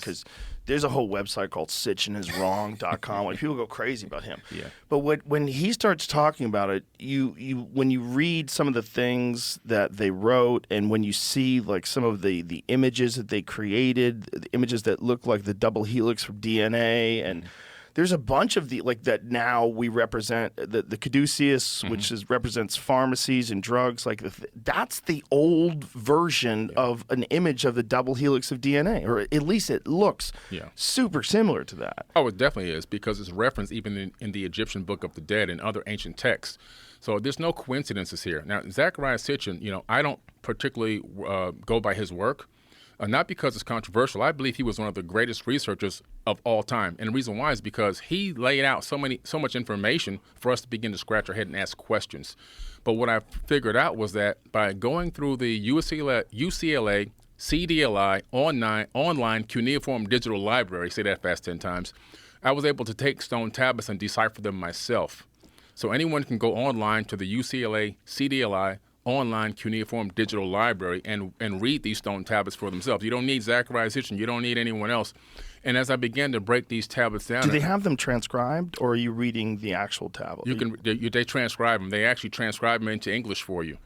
because there's a whole website called sitchiniswrong.com. Like, people go crazy about him. Yeah. But when he starts talking about it, when you read some of the things that they wrote, and when you see like some of the images that they created, the images that look like the double helix from DNA, and there's a bunch of the like that now we represent the caduceus, which represents pharmacies and drugs. Like that's the old version of an image of the double helix of DNA, or at least it looks super similar to that. Oh, it definitely is, because it's referenced even in the Egyptian Book of the Dead and other ancient texts. So there's no coincidences here. Now, Zecharia Sitchin, I don't particularly go by his work. Not because it's controversial. I believe he was one of the greatest researchers of all time. And the reason why is because he laid out so much information for us to begin to scratch our head and ask questions. But what I figured out was that by going through the UCLA CDLI online cuneiform digital library, say that fast 10 times, I was able to take stone tablets and decipher them myself. So anyone can go online to the UCLA CDLI online cuneiform digital library and read these stone tablets for themselves. You don't need Zecharia Sitchin. You don't need anyone else. And as I began to break these tablets down, do they have them transcribed, or are you reading the actual tablet? They transcribe them. They actually transcribe them into English for you.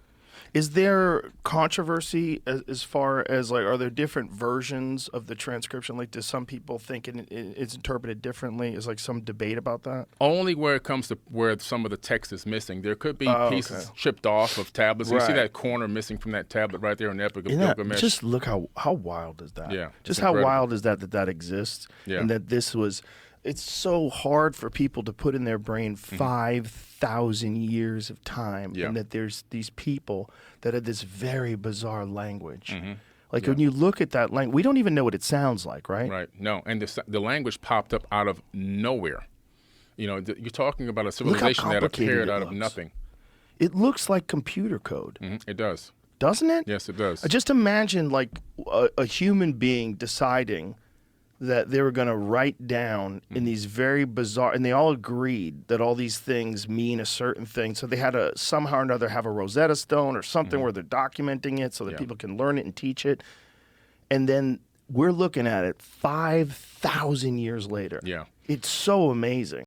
Is there controversy as far as, like, are there different versions of the transcription? Like, do some people think it's interpreted differently? Is like some debate about that? Only where it comes to where some of the text is missing. There could be pieces chipped off of tablets. Right. You see that corner missing from that tablet right there in the Epic of Gilgamesh. Just look how wild is that? Yeah. Just how wild is that exists? Yeah. And that this was... It's so hard for people to put in their brain 5,000 years of time, and that there's these people that have this very bizarre language. Like when you look at that language, we don't even know what it sounds like, right? Right. No, and the language popped up out of nowhere. You're talking about a civilization that appeared out of nothing. It looks like computer code. It does. Doesn't it? Yes, it does. Just imagine like a human being deciding that they were going to write down in these very bizarre, and they all agreed that all these things mean a certain thing. So they had to somehow or another have a Rosetta Stone or something where they're documenting it so that people can learn it and teach it. And then we're looking at it 5,000 years later. Yeah. It's so amazing.